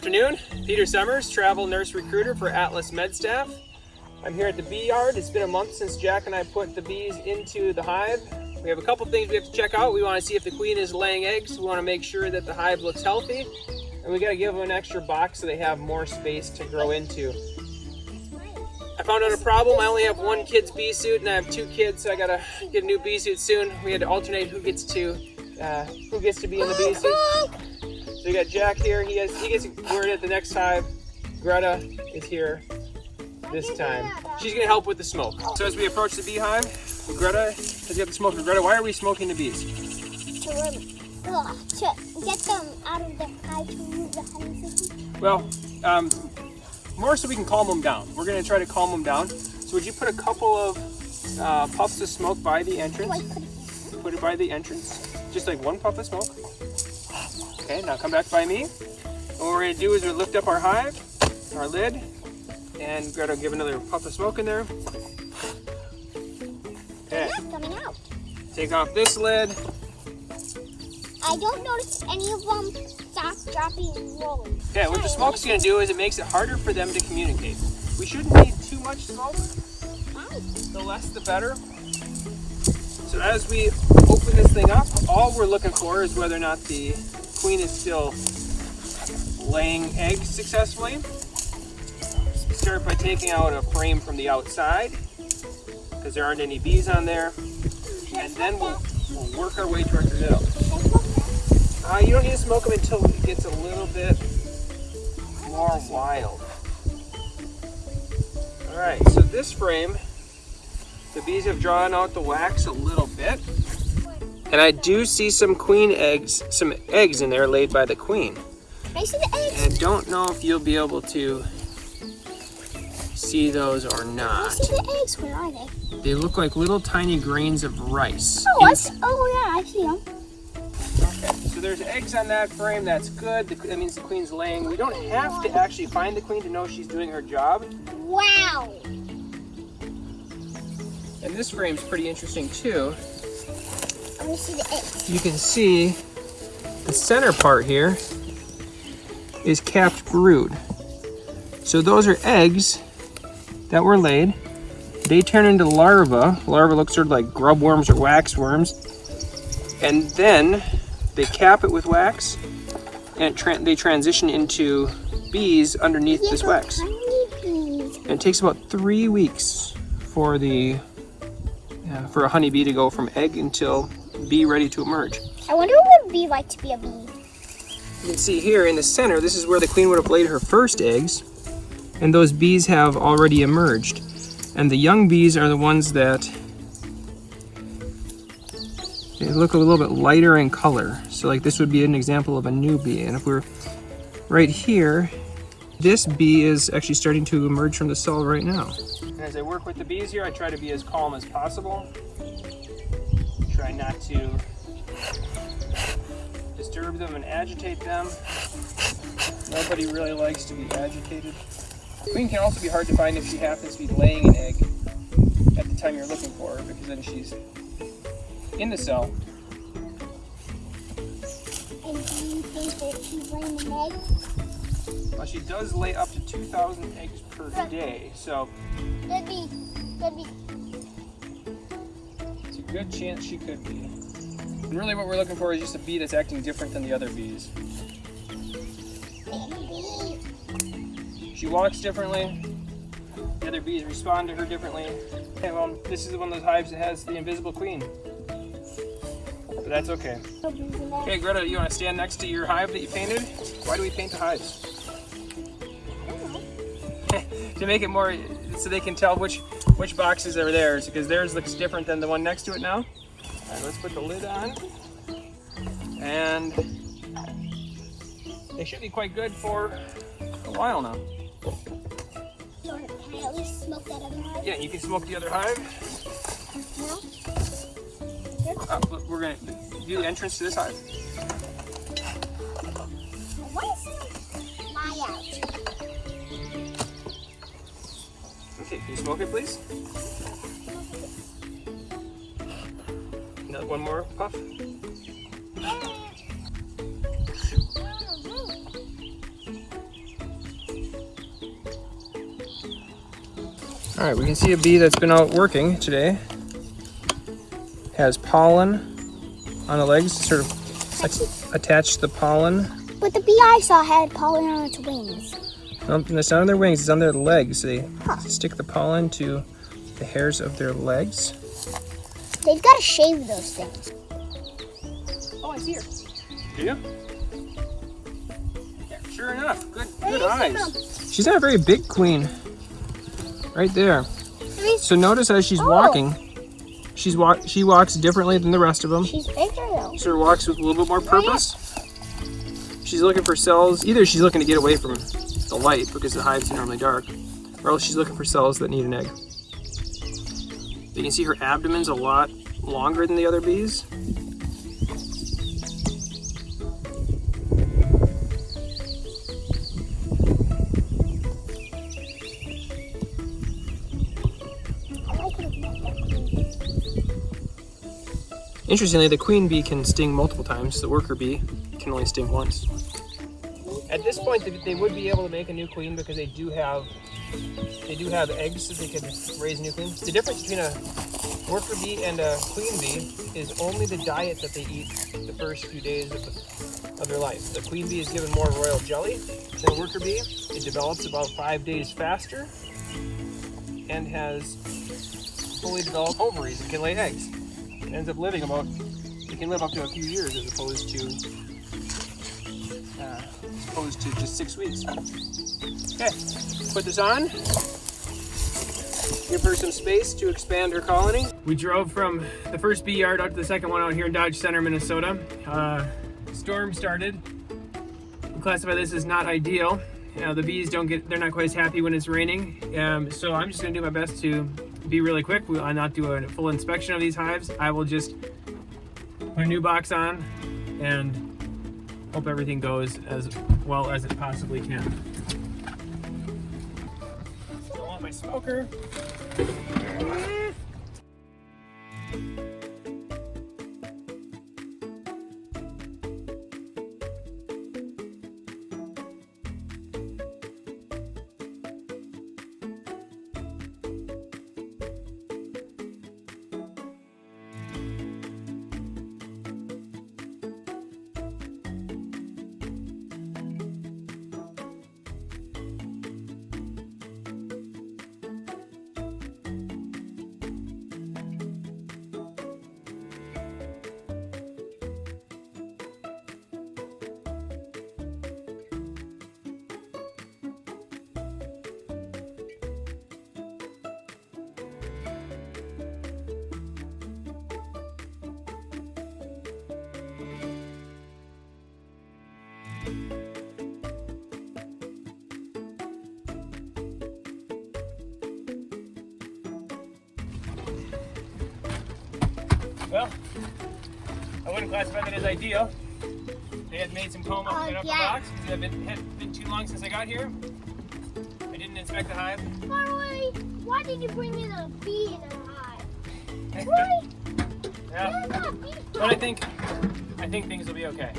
afternoon. Peter Summers, travel nurse recruiter for Atlas MedStaff. I'm here at the bee yard. It's been a month since Jack and I put the bees into the hive. We have a couple things we have to check out. We want to see if the queen is laying eggs. We want to make sure that the hive looks healthy. And we got to give them an extra box so they have more space to grow into. I found out a problem. I only have one kid's bee suit and I have two kids, so I got to get a new bee suit soon. We had to alternate who gets to be in the bee suit. So we got Jack here. He gets to wear it at the next hive. Greta is here this time. She's gonna help with the smoke. So as we approach the beehive, Greta has got the smoke. Greta, why are we smoking the bees? To get them out of the hive to remove the honey system. Well, more so we can calm them down. We're gonna try to calm them down. So would you put a couple of puffs of smoke by the entrance? Put it by the entrance. Just like one puff of smoke. Okay, now come back by me. And what we're gonna do is we'll lift up our hive, our lid, and Greta will give another puff of smoke in there. Okay. They're not coming out. Take off this lid. I don't notice any of them stop dropping and rolling. Okay, what the smoke's gonna do is it makes it harder for them to communicate. We shouldn't need too much smoke. The less the better. So as we open this thing up, all we're looking for is whether or not the queen is still laying eggs successfully. Start by taking out a frame from the outside because there aren't any bees on there, and then we'll work our way towards the middle. You don't need to smoke them until it gets a little bit more wild. All right, so this frame, the bees have drawn out the wax a little bit. And I do see some queen eggs, some eggs in there laid by the queen. I see the eggs. And I don't know if you'll be able to see those or not. I see the eggs. Where are they? They look like little tiny grains of rice. Oh, yeah, I see them. Okay, so there's eggs on that frame. That's good. That means the queen's laying. We don't have to actually find the queen to know she's doing her job. Wow. And this frame's pretty interesting too. I want to see the eggs. You can see the center part here is capped brood. So those are eggs that were laid. They turn into larvae. Larvae look sort of like grub worms or wax worms. And then they cap it with wax and they transition into bees underneath this wax. And it takes about 3 weeks for a honeybee to go from egg until bee ready to emerge. I wonder what it would be like to be a bee. You can see here in the center, this is where the queen would have laid her first eggs, and those bees have already emerged. And the young bees are the ones that they look a little bit lighter in color. So like this would be an example of a new bee. And if we're right here, this bee is actually starting to emerge from the cell right now. As I work with the bees here, I try to be as calm as possible. Try not to disturb them and agitate them. Nobody really likes to be agitated. Queen can also be hard to find if she happens to be laying an egg at the time you're looking for her, because then she's in the cell. And do you think that she's laying an egg? Well, she does lay up to 2,000 eggs per day, so That'd be. it's a good chance she could be. And really what we're looking for is just a bee that's acting different than the other bees. She walks differently. The other bees respond to her differently. Okay, well, this is one of those hives that has the invisible queen. But that's okay. Okay, Greta, you want to stand next to your hive that you painted? Why do we paint the hives? To make it more, so they can tell which boxes are theirs, because theirs looks different than the one next to it now. All right, let's put the lid on. And they should be quite good for a while now. Can I at least smoke that other hive? Yeah, you can smoke the other hive. No? We're going to do the entrance to this hive. What is my out? Okay, can you smoke it, please? Another one more puff. All right, we can see a bee that's been out working today. Has pollen on the legs, sort of attached the pollen. But the bee I saw had pollen on its wings. Nope, and it's not on their wings, it's on their legs. They stick the pollen to the hairs of their legs. They've got to shave those things. Oh, I see her. Do you? Yeah, sure enough. Good eyes. She's not a very big queen. Right there. So notice as she's walking, she walks differently than the rest of them. She's bigger though. Sort of walks with a little bit more purpose. She's looking for cells. Either she's looking to get away from the light because the hives are normally dark, or else she's looking for cells that need an egg. You can see her abdomen's a lot longer than the other bees. Interestingly, the queen bee can sting multiple times. The worker bee can only sting once. At this point, they would be able to make a new queen because they do have eggs that they can raise new queens. The difference between a worker bee and a queen bee is only the diet that they eat the first few days of their life. The queen bee is given more royal jelly than a worker bee. It develops about 5 days faster and has fully developed ovaries and can lay eggs. It ends up living it can live up to a few years as opposed to just 6 weeks. Okay, put this on. Give her some space to expand her colony. We drove from the first bee yard out to the second one out here in Dodge Center, Minnesota. Storm started. We classify this as not ideal. The bees they're not quite as happy when it's raining. So I'm just gonna do my best to be really quick. I'll not do a full inspection of these hives. I will just put a new box on and hope everything goes as well as it possibly can. Still want my smoker. Well, I wouldn't classify that as ideal. They had made some comb up and up the box because it had been too long since I got here. I didn't inspect the hive. Why did you bring in a bee in a hive? Yeah. But I think things will be okay.